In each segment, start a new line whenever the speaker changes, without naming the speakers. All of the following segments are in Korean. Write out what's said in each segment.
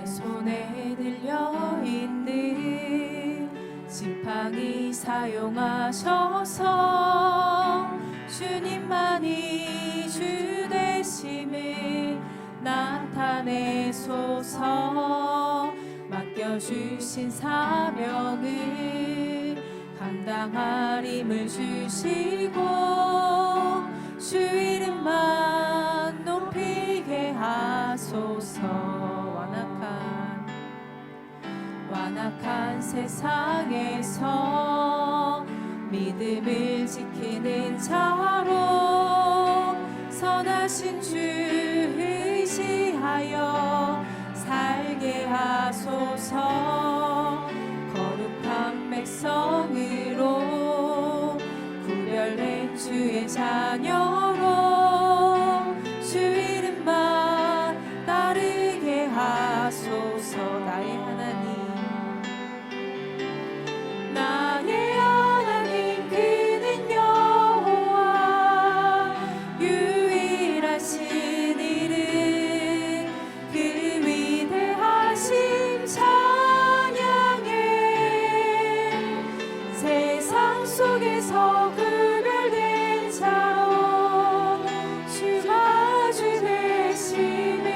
내 손에 들려있는 지팡이 사용하셔서 주님만이 주 되심을 나타내소서. 맡겨주신 사명을 감당할 힘을 주시고 주 이름만 높이게 하소서. 완악한 세상에서 믿음을 지키는 자로 선하신 주 의지하여 살게 하소서. 거룩한 백성으로 구별된 주의 자녀로 주 이름만 따르게 하소서. 나의 하나님, 나의 하나님 그는 여호와 유일하신 이름 그 위대하심 찬양해. 세상 속에서 구별된 자로 주가 주 되심을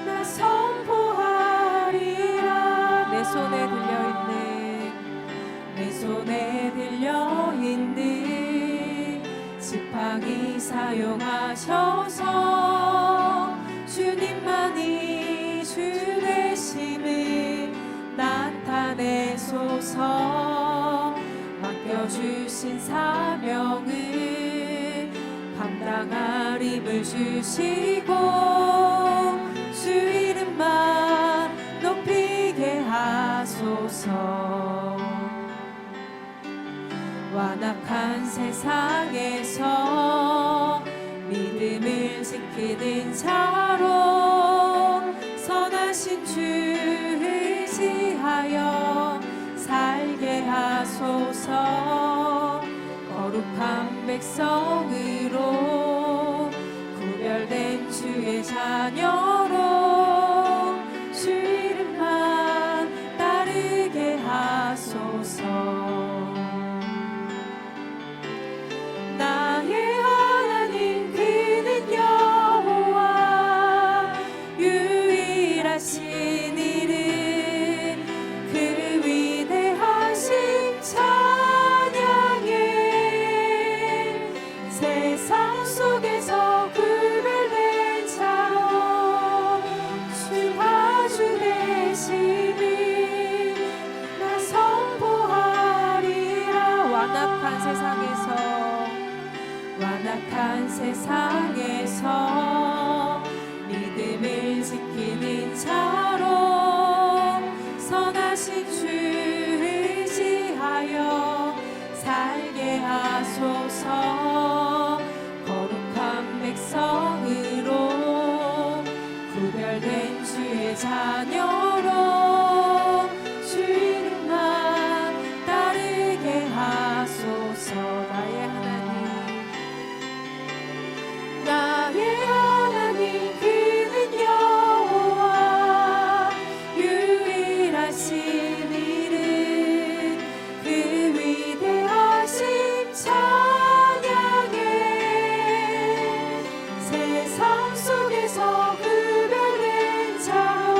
나 선포하리라. 내 손에 들려있는 지팡이 사용하셔서 주님만이 주 되심을 나타내소서. 맡겨주신 사명을 감당할 힘을 주시고 주 이름만 높이게 하소서. 완악한 세상에서 믿음을 지키는 자로 선하신 주 의지하여 살게 하소서. 거룩한 백성으로 구별된 주의 자녀로 주 이름만 따르게 하소서. 나의 하나님 그는 여호와 유일하신 이름 그 위대하심 찬양해. 세상 속에서 구별된 자로 주가 주 되심을 나 선포하리라. 완악한 세상에서 믿음을 지키는 자로 선하신 주 의지하여 살게 하소서. 거룩한 백성으로 구별된 주의 자녀로 주 이름만 따르게 하소서. 나의 하나님 그는 여호와 유일하신 이름 그 위대하심 찬양해. 세상 속에서 구별된 자로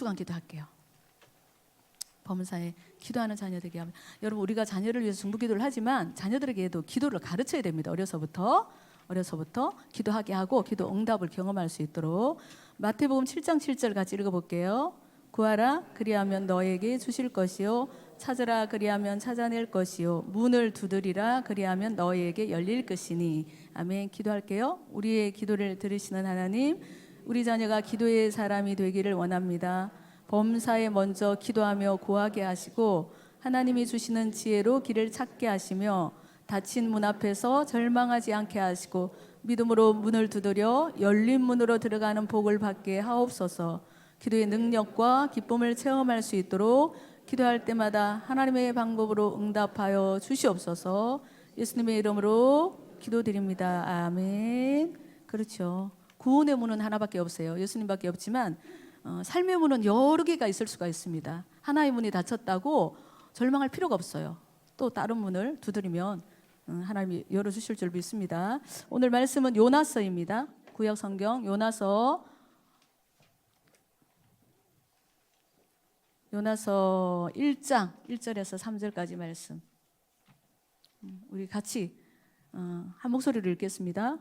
주간 기도할게요. 범사에 기도하는 자녀 되게 하면, 여러분 우리가 자녀를 위해서 중보기도를 하지만 자녀들에게도 기도를 가르쳐야 됩니다. 어려서부터 기도하게 하고 기도 응답을 경험할 수 있도록. 마태복음 7장 7절 같이 읽어볼게요. 구하라 그리하면 너에게 주실 것이요 찾으라 그리하면 찾아낼 것이요 문을 두드리라 그리하면 너에게 열릴 것이니. 아멘. 기도할게요. 우리의 기도를 들으시는 하나님, 우리 자녀가 기도의 사람이 되기를 원합니다. 범사에 먼저 기도하며 구하게 하시고 하나님이 주시는 지혜로 길을 찾게 하시며 닫힌 문 앞에서 절망하지 않게 하시고 믿음으로 문을 두드려 열린 문으로 들어가는 복을 받게 하옵소서. 기도의 능력과 기쁨을 체험할 수 있도록 기도할 때마다 하나님의 방법으로 응답하여 주시옵소서. 예수님의 이름으로 기도드립니다. 아멘. 그렇죠. 구원의 문은 하나밖에 없어요. 예수님밖에 없지만 삶의 문은 여러 개가 있을 수가 있습니다. 하나의 문이 닫혔다고 절망할 필요가 없어요. 또 다른 문을 두드리면 하나님이 열어주실 줄 믿습니다. 오늘 말씀은 요나서입니다. 구약 성경 요나서 1장 1절에서 3절까지 말씀. 우리 같이 한 목소리로 읽겠습니다.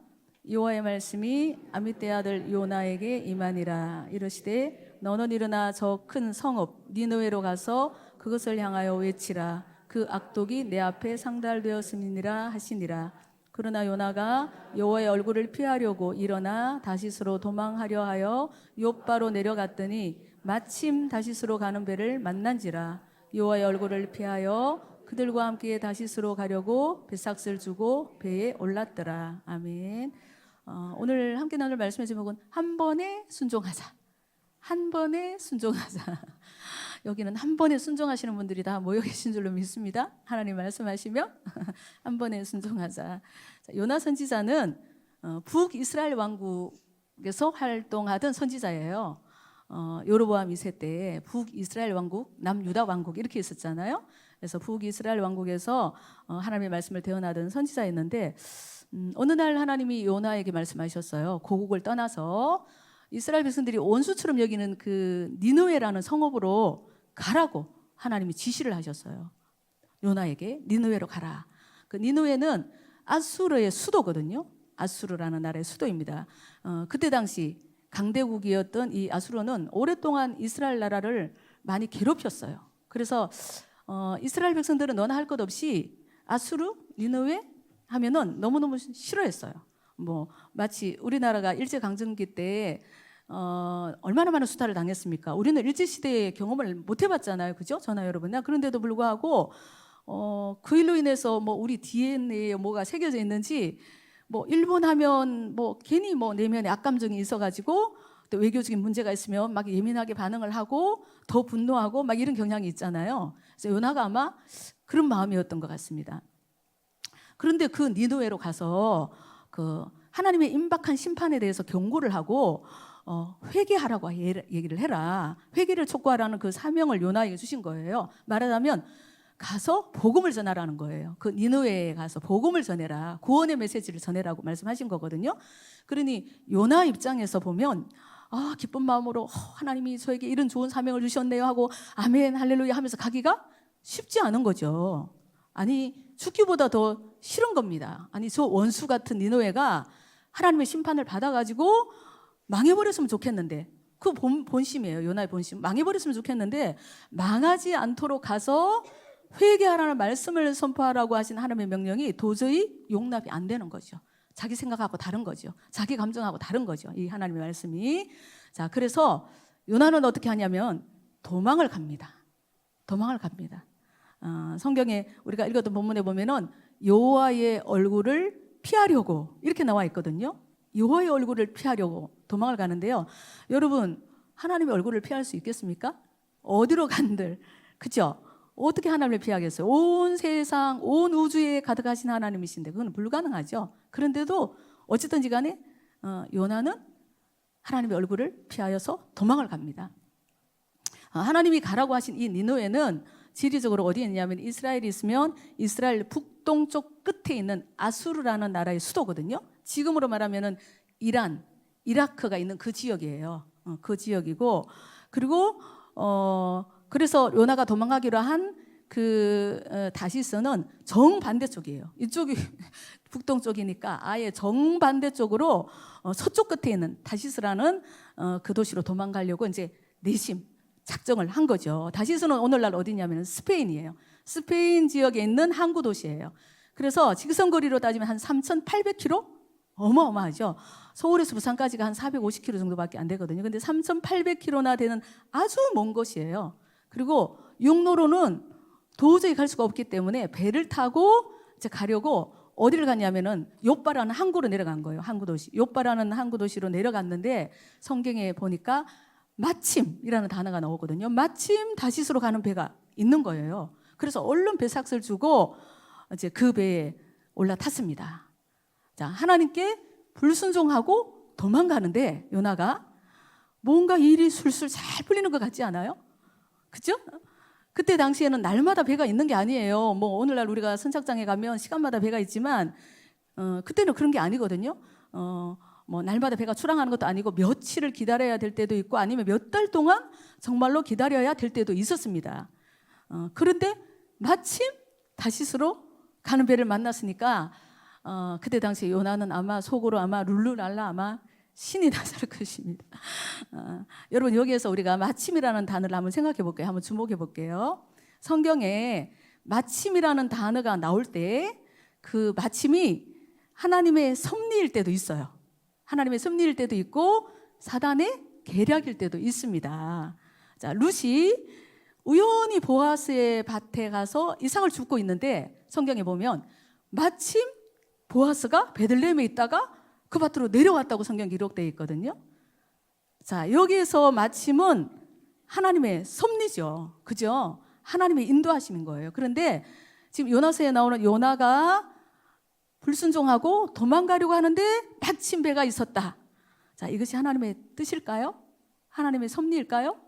여호와의 말씀이 아미떼 아들 요나에게 임하니라. 이르시되 너는 일어나 저 큰 성읍 니느웨로 가서 그것을 향하여 외치라. 그 악독이 내 앞에 상달되었음이니라 하시니라. 그러나 요나가 여호와의 얼굴을 피하려고 일어나 다시스로 도망하려 하여 욥바로 내려갔더니 마침 다시스로 가는 배를 만난지라. 여호와의 얼굴을 피하여 그들과 함께 다시스로 가려고 배삭을 주고 배에 올랐더라. 아멘. 오늘 함께 나눌 말씀의 제목은 한 번에 순종하자. 한 번에 순종하자. 여기는 한 번에 순종하시는 분들이 다 모여 계신 줄로 믿습니다. 하나님 말씀하시면 한 번에 순종하자. 요나 선지자는 북이스라엘 왕국에서 활동하던 선지자예요. 여로보암 2세 때 북이스라엘 왕국, 남유다 왕국 이렇게 있었잖아요. 그래서 북이스라엘 왕국에서 하나님의 말씀을 대언하던 선지자였는데 어느 날 하나님이 요나에게 말씀하셨어요. 고국을 떠나서 이스라엘 백성들이 원수처럼 여기는 그 니느웨라는 성읍으로 가라고 하나님이 지시를 하셨어요. 요나에게 니느웨로 가라. 그 니느웨는 아수르의 수도거든요. 아수르라는 나라의 수도입니다. 그때 당시 강대국이었던 이 아수르는 오랫동안 이스라엘 나라를 많이 괴롭혔어요. 그래서 이스라엘 백성들은 너나 할 것 없이 아수르, 니느웨 하면은 너무너무 싫어했어요. 뭐 마치 우리나라가 일제강점기 때 얼마나 많은 수탈을 당했습니까? 우리는 일제시대의 경험을 못 해봤잖아요. 그죠? 저나 여러분. 그런데도 불구하고 그 일로 인해서 뭐 우리 DNA에 뭐가 새겨져 있는지 뭐 일본 하면 뭐 괜히 뭐 내면에 악감정이 있어가지고 또 외교적인 문제가 있으면 막 예민하게 반응을 하고 더 분노하고 막 이런 경향이 있잖아요. 그래서 요나가 아마 그런 마음이었던 것 같습니다. 그런데 그 니느웨로 가서 그 하나님의 임박한 심판에 대해서 경고를 하고 회개하라고 얘기를 해라. 회개를 촉구하라는 그 사명을 요나에게 주신 거예요. 말하자면 가서 복음을 전하라는 거예요. 그 니느웨에 가서 복음을 전해라. 구원의 메시지를 전해라고 말씀하신 거거든요. 그러니 요나 입장에서 보면 기쁜 마음으로 하나님이 저에게 이런 좋은 사명을 주셨네요 하고 아멘 할렐루야 하면서 가기가 쉽지 않은 거죠. 아니 죽기보다 더 싫은 겁니다. 아니 저 원수 같은 니느웨가 하나님의 심판을 받아가지고 망해버렸으면 좋겠는데, 그 본심이에요. 요나의 본심. 망해버렸으면 좋겠는데 망하지 않도록 가서 회개하라는 말씀을 선포하라고 하신 하나님의 명령이 도저히 용납이 안 되는 거죠. 자기 생각하고 다른 거죠. 자기 감정하고 다른 거죠. 이 하나님의 말씀이. 자, 그래서 요나는 어떻게 하냐면 도망을 갑니다. 도망을 갑니다. 성경에 우리가 읽었던 본문에 보면은 여호와의 얼굴을 피하려고 이렇게 나와 있거든요. 여호와의 얼굴을 피하려고 도망을 가는데요. 여러분, 하나님의 얼굴을 피할 수 있겠습니까? 어디로 간들, 그죠? 어떻게 하나님을 피하겠어요? 온 세상, 온 우주에 가득하신 하나님이신데 그건 불가능하죠. 그런데도 어쨌든지 간에 요나는 하나님의 얼굴을 피하여서 도망을 갑니다. 하나님이 가라고 하신 이 니느웨는 지리적으로 어디에 있냐면 이스라엘이 있으면 이스라엘 북동쪽 끝에 있는 아수르라는 나라의 수도거든요. 지금으로 말하면은 이란, 이라크가 있는 그 지역이에요. 그 지역이고, 그리고 그래서 요나가 도망가기로 한 다시스는 정반대쪽이에요. 이쪽이 북동쪽이니까 아예 정반대쪽으로 서쪽 끝에 있는 다시스라는 그 도시로 도망가려고 이제 내심 작정을 한 거죠. 다시스는 오늘날 어디냐면 스페인이에요. 스페인 지역에 있는 항구 도시예요. 그래서 직선거리로 따지면 한 3,800km? 어마어마하죠. 서울에서 부산까지가 한 450km 정도밖에 안 되거든요. 근데 3,800km나 되는 아주 먼 곳이에요. 그리고 육로로는 도저히 갈 수가 없기 때문에 배를 타고 이제 가려고 어디를 갔냐면은 요빠라는 항구로 내려간 거예요. 항구 도시. 요빠라는 항구 도시로 내려갔는데 성경에 보니까 마침이라는 단어가 나오거든요. 마침 다시스로 가는 배가 있는 거예요. 그래서 얼른 배삭을 주고 이제 그 배에 올라탔습니다. 자, 하나님께 불순종하고 도망가는데 요나가 뭔가 일이 술술 잘 풀리는 것 같지 않아요? 그죠? 그때 당시에는 날마다 배가 있는 게 아니에요. 뭐 오늘날 우리가 선착장에 가면 시간마다 배가 있지만 그때는 그런 게 아니거든요. 뭐 날마다 배가 출항하는 것도 아니고 며칠을 기다려야 될 때도 있고 아니면 몇 달 동안 정말로 기다려야 될 때도 있었습니다. 그런데 마침 다시스로 가는 배를 만났으니까 그때 당시 요나는 아마 속으로 아마 룰루랄라 아마 신이 나설 것입니다. 여러분 여기에서 우리가 마침이라는 단어를 한번 생각해 볼게요. 한번 주목해 볼게요. 성경에 마침이라는 단어가 나올 때 그 마침이 하나님의 섭리일 때도 있어요. 하나님의 섭리일 때도 있고 사단의 계략일 때도 있습니다. 자, 룻이 우연히 보아스의 밭에 가서 이삭을 줍고 있는데 성경에 보면 마침 보아스가 베들레헴에 있다가 그 밭으로 내려왔다고 성경 기록되어 있거든요. 자, 여기에서 마침은 하나님의 섭리죠. 그죠? 하나님의 인도하심인 거예요. 그런데 지금 요나서에 나오는 요나가 불순종하고 도망가려고 하는데 마침 배가 있었다. 자, 이것이 하나님의 뜻일까요? 하나님의 섭리일까요?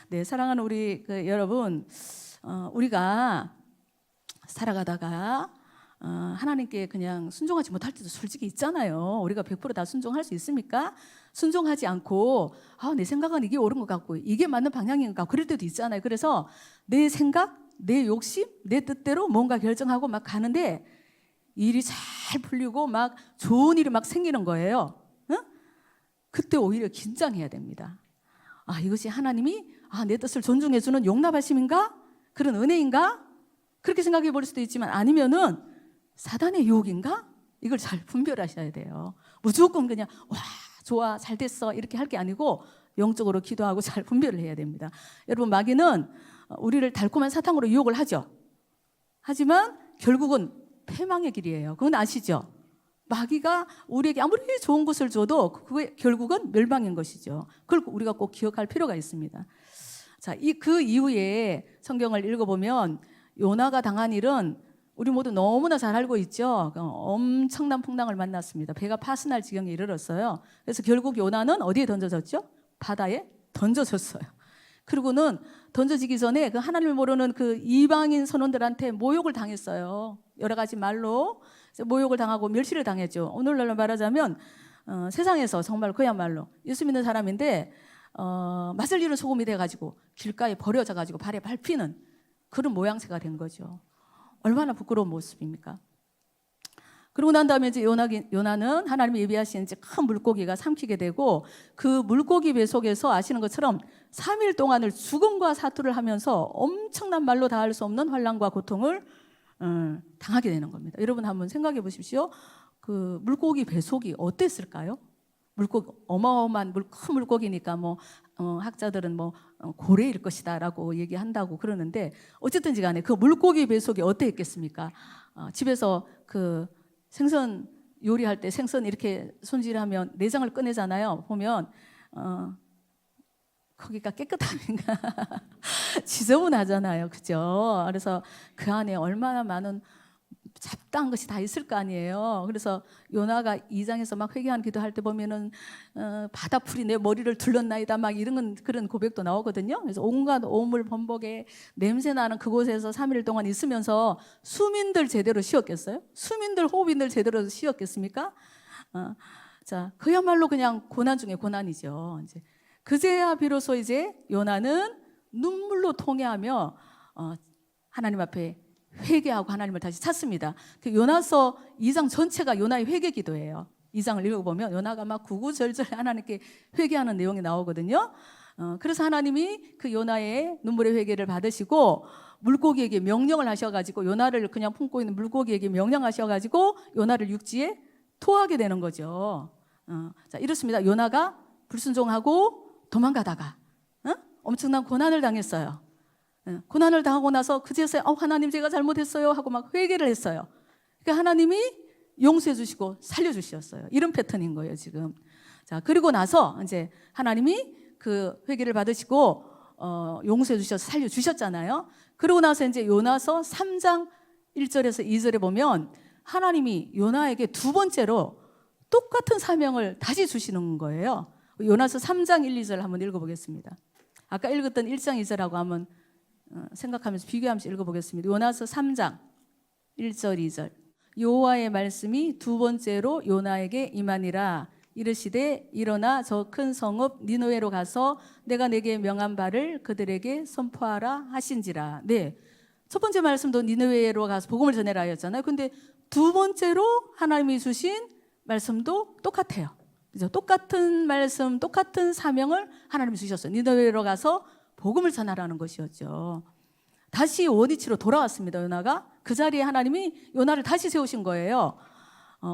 네, 사랑하는 우리 여러분, 우리가 살아가다가 하나님께 그냥 순종하지 못할 때도 솔직히 있잖아요. 우리가 100%다 순종할 수 있습니까? 순종하지 않고 내 생각은 이게 옳은 것 같고 이게 맞는 방향인 것 같고 그럴 때도 있잖아요. 그래서 내 생각, 내 욕심, 내 뜻대로 뭔가 결정하고 막 가는데 일이 잘 풀리고 막 좋은 일이 막 생기는 거예요. 응? 그때 오히려 긴장해야 됩니다. 이것이 하나님이 내 뜻을 존중해주는 용납하심인가? 그런 은혜인가? 그렇게 생각해 볼 수도 있지만 아니면은 사단의 유혹인가? 이걸 잘 분별하셔야 돼요. 무조건 그냥 와 좋아 잘 됐어 이렇게 할 게 아니고 영적으로 기도하고 잘 분별을 해야 됩니다. 여러분 마귀는 우리를 달콤한 사탕으로 유혹을 하죠. 하지만 결국은 패망의 길이에요. 그건 아시죠? 마귀가 우리에게 아무리 좋은 것을 줘도 그게 결국은 멸망인 것이죠. 그걸 우리가 꼭 기억할 필요가 있습니다. 자, 그 이후에 성경을 읽어보면 요나가 당한 일은 우리 모두 너무나 잘 알고 있죠. 엄청난 풍랑을 만났습니다. 배가 파산할 지경에 이르렀어요. 그래서 결국 요나는 어디에 던져졌죠? 바다에 던져졌어요. 그리고는 던져지기 전에 그 하나님을 모르는 그 이방인 선원들한테 모욕을 당했어요. 여러 가지 말로 모욕을 당하고 멸시를 당했죠. 오늘날로 말하자면 세상에서 정말 그야말로 예수 믿는 사람인데 맛을 잃은 소금이 돼가지고 길가에 버려져가지고 발에 밟히는 그런 모양새가 된 거죠. 얼마나 부끄러운 모습입니까? 그러고 난 다음에 이제 요나는 하나님이 예비하신 이제 큰 물고기가 삼키게 되고 그 물고기 배 속에서 아시는 것처럼 3일 동안을 죽음과 사투를 하면서 엄청난 말로 다할 수 없는 환난과 고통을 당하게 되는 겁니다. 여러분 한번 생각해 보십시오. 그 물고기 배 속이 어땠을까요? 물고기 어마어마한 큰 물고기니까 뭐 학자들은 뭐 고래일 것이다라고 얘기한다고 그러는데 어쨌든지 간에 그 물고기 배 속이 어땠겠습니까? 집에서 그 생선 요리할 때 생선 이렇게 손질하면 내장을 꺼내잖아요. 보면 거기가 깨끗함인가 지저분하잖아요. 그죠? 그래서 그 안에 얼마나 많은 잡다한 것이 다 있을 거 아니에요. 그래서 요나가 2장에서 막 회개한 기도할 때 보면은 바다풀이 내 머리를 둘렀나이다 막 이런 그런 고백도 나오거든요. 그래서 온갖 오물 범벅에 냄새 나는 그곳에서 3일 동안 있으면서 수민들 제대로 쉬었겠어요? 수민들 호흡인들 제대로 쉬었겠습니까? 자, 그야말로 그냥 고난 중에 고난이죠. 이제 그제야 비로소 이제 요나는 눈물로 통회하며 하나님 앞에 회개하고 하나님을 다시 찾습니다. 그 요나서 2장 전체가 요나의 회개 기도예요. 2장을 읽어보면 요나가 막 구구절절 하나님께 회개하는 내용이 나오거든요. 그래서 하나님이 그 요나의 눈물의 회개를 받으시고 물고기에게 명령을 하셔가지고 요나를 그냥 품고 있는 물고기에게 명령하셔가지고 요나를 육지에 토하게 되는 거죠. 자, 이렇습니다. 요나가 불순종하고 도망가다가 엄청난 고난을 당했어요. 고난을 당하고 나서 그제서야 하나님 제가 잘못했어요 하고 막 회개를 했어요. 그러니까 하나님이 용서해 주시고 살려 주셨어요. 이런 패턴인 거예요, 지금. 자, 그리고 나서 이제 하나님이 그 회개를 받으시고 용서해 주셔서 살려 주셨잖아요. 그러고 나서 이제 요나서 3장 1절에서 2절에 보면 하나님이 요나에게 두 번째로 똑같은 사명을 다시 주시는 거예요. 요나서 3장 1, 2절 한번 읽어보겠습니다. 아까 읽었던 1장 2절하고 한번 생각하면서 비교하면서 읽어보겠습니다. 요나서 3장 1절 2절. 여호와의 말씀이 두 번째로 요나에게 임하니라. 이르시되 일어나 저 큰 성읍 니느웨로 가서 내가 내게 명한 바를 그들에게 선포하라 하신지라. 네, 첫 번째 말씀도 니느웨로 가서 복음을 전해라 하였잖아요. 근데 두 번째로 하나님이 주신 말씀도 똑같아요. 그죠? 똑같은 말씀, 똑같은 사명을 하나님이 주셨어요. 니느웨로 가서 복음을 전하라는 것이었죠. 다시 원위치로 돌아왔습니다. 요나가 그 자리에 하나님이 요나를 다시 세우신 거예요.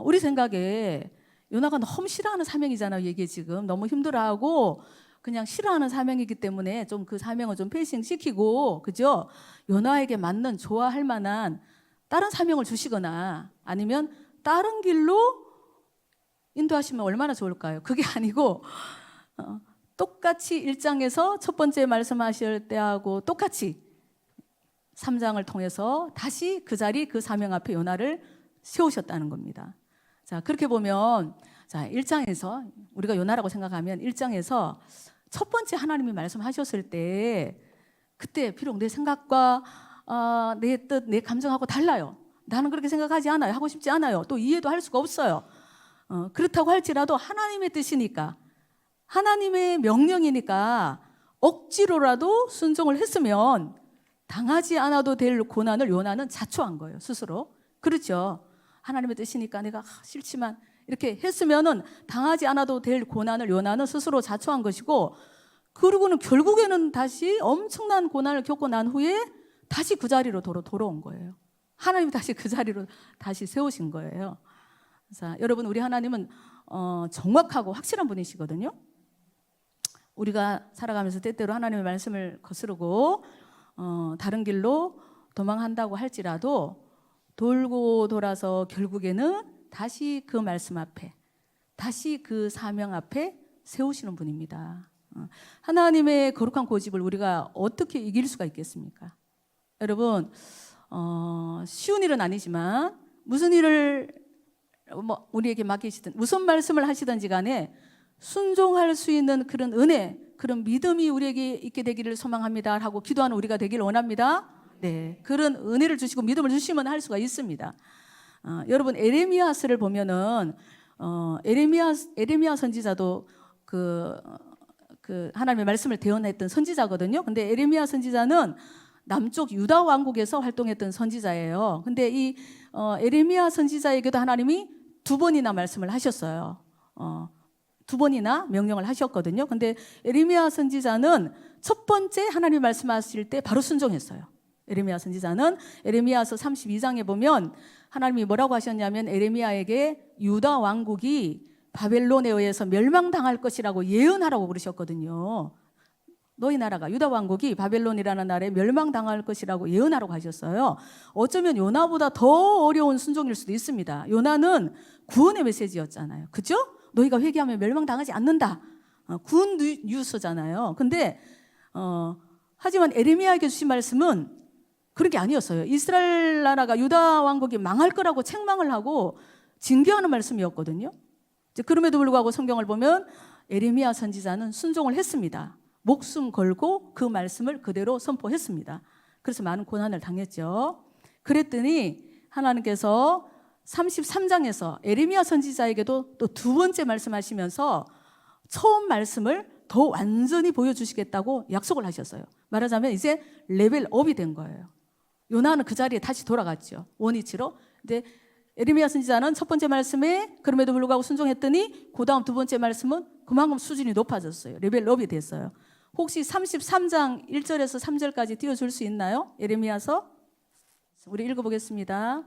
우리 생각에 요나가 너무 싫어하는 사명이잖아요. 이게 지금 너무 힘들어하고 그냥 싫어하는 사명이기 때문에 좀 그 사명을 좀 패싱시키고, 그죠? 요나에게 맞는 좋아할 만한 다른 사명을 주시거나 아니면 다른 길로 인도하시면 얼마나 좋을까요? 그게 아니고 똑같이 1장에서 첫 번째 말씀하실 때하고 똑같이 3장을 통해서 다시 그 자리 그 사명 앞에 요나를 세우셨다는 겁니다. 자, 그렇게 보면 자, 1장에서 우리가 요나라고 생각하면 1장에서 첫 번째 하나님이 말씀하셨을 때 그때 비록 내 생각과 내 뜻, 내 감정하고 달라요. 나는 그렇게 생각하지 않아요. 하고 싶지 않아요. 또 이해도 할 수가 없어요. 그렇다고 할지라도 하나님의 뜻이니까, 하나님의 명령이니까 억지로라도 순종을 했으면 당하지 않아도 될 고난을 요나는 자초한 거예요, 스스로. 그렇죠. 하나님의 뜻이니까 내가 싫지만 이렇게 했으면은 당하지 않아도 될 고난을 요나는 스스로 자초한 것이고, 그리고는 결국에는 다시 엄청난 고난을 겪고 난 후에 다시 그 자리로 돌아온 거예요. 하나님이 다시 그 자리로 다시 세우신 거예요. 자, 여러분, 우리 하나님은 정확하고 확실한 분이시거든요. 우리가 살아가면서 때때로 하나님의 말씀을 거스르고 다른 길로 도망한다고 할지라도 돌고 돌아서 결국에는 다시 그 말씀 앞에, 다시 그 사명 앞에 세우시는 분입니다. 하나님의 거룩한 고집을 우리가 어떻게 이길 수가 있겠습니까? 여러분, 쉬운 일은 아니지만 무슨 일을 우리에게 맡기시든 무슨 말씀을 하시든지 간에 순종할 수 있는 그런 은혜, 그런 믿음이 우리에게 있게 되기를 소망합니다 하고 기도하는 우리가 되기를 원합니다. 네, 그런 은혜를 주시고 믿음을 주시면 할 수가 있습니다. 여러분, 에레미야서를 보면은 에레미야 선지자도 그 하나님의 말씀을 대언했던 선지자거든요. 근데 에레미야 선지자는 남쪽 유다 왕국에서 활동했던 선지자예요. 근데 이 에레미야 선지자에게도 하나님이 두 번이나 말씀을 하셨어요. 두 번이나 명령을 하셨거든요. 근데 에레미야 선지자는 첫 번째 하나님 말씀하실 때 바로 순종했어요. 에레미야 선지자는 에레미야서 32장에 보면 하나님이 뭐라고 하셨냐면 에레미야에게 유다 왕국이 바벨론에 의해서 멸망당할 것이라고 예언하라고 그러셨거든요. 너희 나라가, 유다 왕국이 바벨론이라는 나라에 멸망당할 것이라고 예언하라고 하셨어요. 어쩌면 요나보다 더 어려운 순종일 수도 있습니다. 요나는 구원의 메시지였잖아요. 그죠? 너희가 회개하면 멸망당하지 않는다. 구원 뉴스잖아요. 근데 하지만 에레미야에게 주신 말씀은 그런 게 아니었어요. 이스라엘 나라가, 유다 왕국이 망할 거라고 책망을 하고 징계하는 말씀이었거든요. 그럼에도 불구하고 성경을 보면 에레미야 선지자는 순종을 했습니다. 목숨 걸고 그 말씀을 그대로 선포했습니다. 그래서 많은 고난을 당했죠. 그랬더니 하나님께서 33장에서 에레미야 선지자에게도 또 두 번째 말씀하시면서 처음 말씀을 더 완전히 보여주시겠다고 약속을 하셨어요. 말하자면 이제 레벨업이 된 거예요. 요나는 그 자리에 다시 돌아갔죠. 원위치로. 근데 에레미야 선지자는 첫 번째 말씀에 그럼에도 불구하고 순종했더니 그 다음 두 번째 말씀은 그만큼 수준이 높아졌어요. 레벨업이 됐어요. 혹시 33장 1절에서 3절까지 띄워줄 수 있나요? 에레미야서 우리 읽어보겠습니다.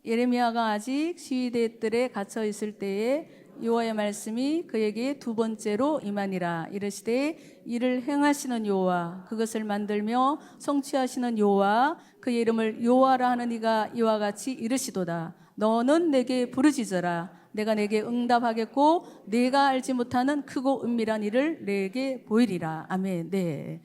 예레미야가 아직 시위대 뜰에 갇혀 있을 때에 여호와의 말씀이 그에게 두 번째로 임하니라. 이르시되 이를 행하시는 여호와, 그것을 만들며 성취하시는 여호와, 그의 이름을 여호와라 하는 이가 이와 같이 이르시도다. 너는 내게 부르짖어라. 내가 내게 응답하겠고 내가 알지 못하는 크고 은밀한 일을 내게 보이리라. 아멘. 네.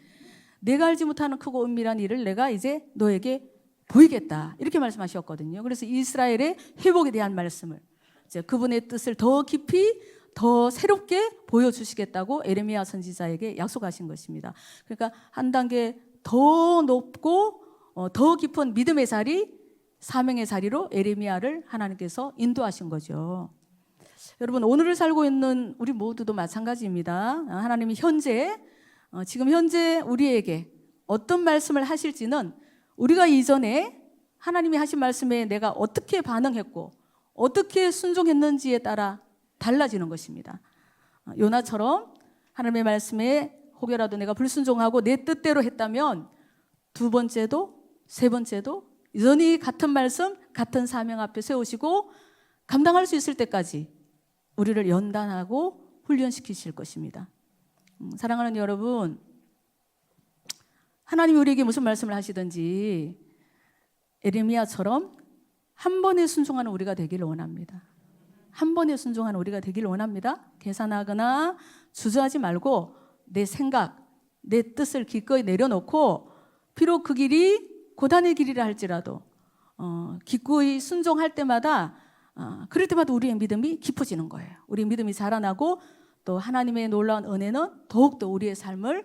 내가 알지 못하는 크고 은밀한 일을 내가 이제 너에게 보이겠다. 이렇게 말씀하셨거든요. 그래서 이스라엘의 회복에 대한 말씀을 이제 그분의 뜻을 더 깊이 더 새롭게 보여주시겠다고 에레미야 선지자에게 약속하신 것입니다. 그러니까 한 단계 더 높고 더 깊은 믿음의 자리, 사명의 자리로 에레미야를 하나님께서 인도하신 거죠. 여러분, 오늘을 살고 있는 우리 모두도 마찬가지입니다. 하나님이 지금 현재 우리에게 어떤 말씀을 하실지는 우리가 이전에 하나님이 하신 말씀에 내가 어떻게 반응했고 어떻게 순종했는지에 따라 달라지는 것입니다. 요나처럼 하나님의 말씀에 혹여라도 내가 불순종하고 내 뜻대로 했다면 두 번째도 세 번째도 여전히 같은 말씀, 같은 사명 앞에 세우시고 감당할 수 있을 때까지 우리를 연단하고 훈련시키실 것입니다. 사랑하는 여러분, 하나님이 우리에게 무슨 말씀을 하시든지 에레미야처럼 한 번에 순종하는 우리가 되기를 원합니다. 한 번에 순종하는 우리가 되기를 원합니다. 계산하거나 주저하지 말고 내 생각, 내 뜻을 기꺼이 내려놓고 비록 그 길이 고단의 길이라 할지라도 기꺼이 순종할 때마다 그럴 때마다 우리의 믿음이 깊어지는 거예요. 우리 믿음이 자라나고 또 하나님의 놀라운 은혜는 더욱더 우리의 삶을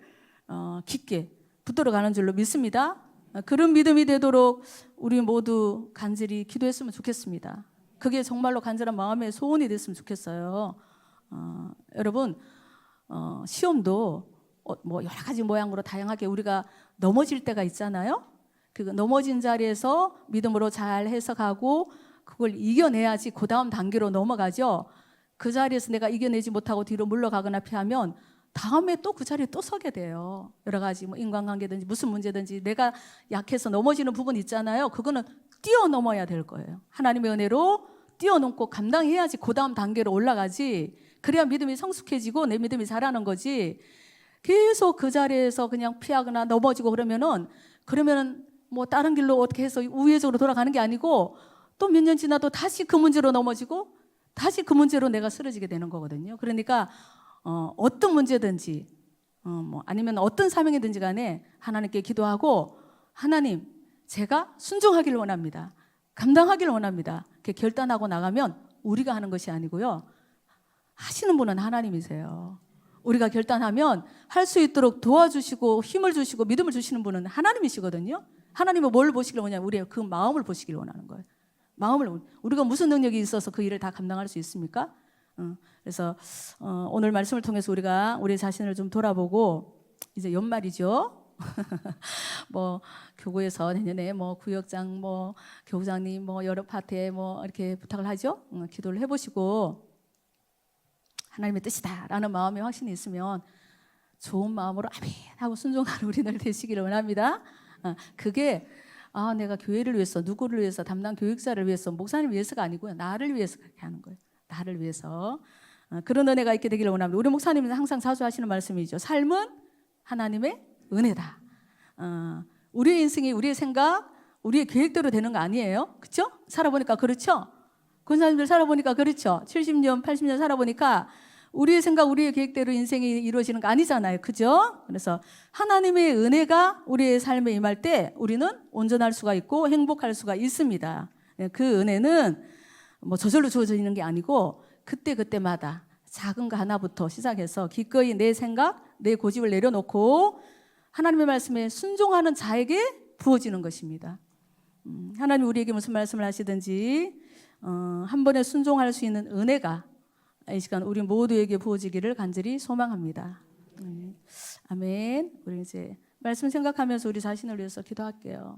깊게 붙들어가는 줄로 믿습니다. 그런 믿음이 되도록 우리 모두 간절히 기도했으면 좋겠습니다. 그게 정말로 간절한 마음의 소원이 됐으면 좋겠어요. 여러분, 시험도 뭐 여러 가지 모양으로 다양하게 우리가 넘어질 때가 있잖아요. 그 넘어진 자리에서 믿음으로 잘 해석하고 그걸 이겨내야지 그 다음 단계로 넘어가죠. 그 자리에서 내가 이겨내지 못하고 뒤로 물러가거나 피하면 다음에 또 그 자리에 또 서게 돼요. 여러 가지 뭐 인간관계든지 무슨 문제든지 내가 약해서 넘어지는 부분 있잖아요. 그거는 뛰어넘어야 될 거예요. 하나님의 은혜로 뛰어넘고 감당해야지 그 다음 단계로 올라가지. 그래야 믿음이 성숙해지고 내 믿음이 자라는 거지. 계속 그 자리에서 그냥 피하거나 넘어지고 그러면은 뭐 다른 길로 어떻게 해서 우회적으로 돌아가는 게 아니고 또 몇 년 지나도 다시 그 문제로 넘어지고 다시 그 문제로 내가 쓰러지게 되는 거거든요. 그러니까 어떤 문제든지 뭐 아니면 어떤 사명이든지 간에 하나님께 기도하고 하나님, 제가 순종하기를 원합니다. 감당하기를 원합니다. 이렇게 결단하고 나가면 우리가 하는 것이 아니고요. 하시는 분은 하나님이세요. 우리가 결단하면 할 수 있도록 도와주시고 힘을 주시고 믿음을 주시는 분은 하나님이시거든요. 하나님은 뭘 보시길 원하냐면 우리의 그 마음을 보시길 원하는 거예요. 마음을, 우리가 무슨 능력이 있어서 그 일을 다 감당할 수 있습니까? 그래서 오늘 말씀을 통해서 우리가 우리 자신을 좀 돌아보고 이제 연말이죠. 뭐 교구에서 내년에 뭐 구역장 뭐 교구장님 뭐 여러 파트에 뭐 이렇게 부탁을 하죠. 기도를 해보시고 하나님의 뜻이다라는 마음의 확신이 있으면 좋은 마음으로 아멘 하고 순종하는 우리들 되시기를 원합니다. 그게 내가 교회를 위해서 누구를 위해서 담당 교육자를 위해서 목사님을 위해서가 아니고요. 나를 위해서 그렇게 하는 거예요. 나를 위해서. 그런 은혜가 있게 되기를 원합니다. 우리 목사님은 항상 자주 하시는 말씀이죠. 삶은 하나님의 은혜다. 우리의 인생이 우리의 생각, 우리의 계획대로 되는 거 아니에요. 그렇죠? 살아보니까 그렇죠? 권사님들 살아보니까 그렇죠? 70년, 80년 살아보니까 우리의 생각, 우리의 계획대로 인생이 이루어지는 거 아니잖아요. 그죠? 그래서 하나님의 은혜가 우리의 삶에 임할 때 우리는 온전할 수가 있고 행복할 수가 있습니다. 그 은혜는 뭐 저절로 주어지는 게 아니고 그때그때마다 작은 거 하나부터 시작해서 기꺼이 내 생각, 내 고집을 내려놓고 하나님의 말씀에 순종하는 자에게 부어지는 것입니다. 하나님 우리에게 무슨 말씀을 하시든지 한 번에 순종할 수 있는 은혜가 이 시간 우리 모두에게 부어지기를 간절히 소망합니다. 아멘. 우리 이제 말씀 생각하면서 우리 자신을 위해서 기도할게요.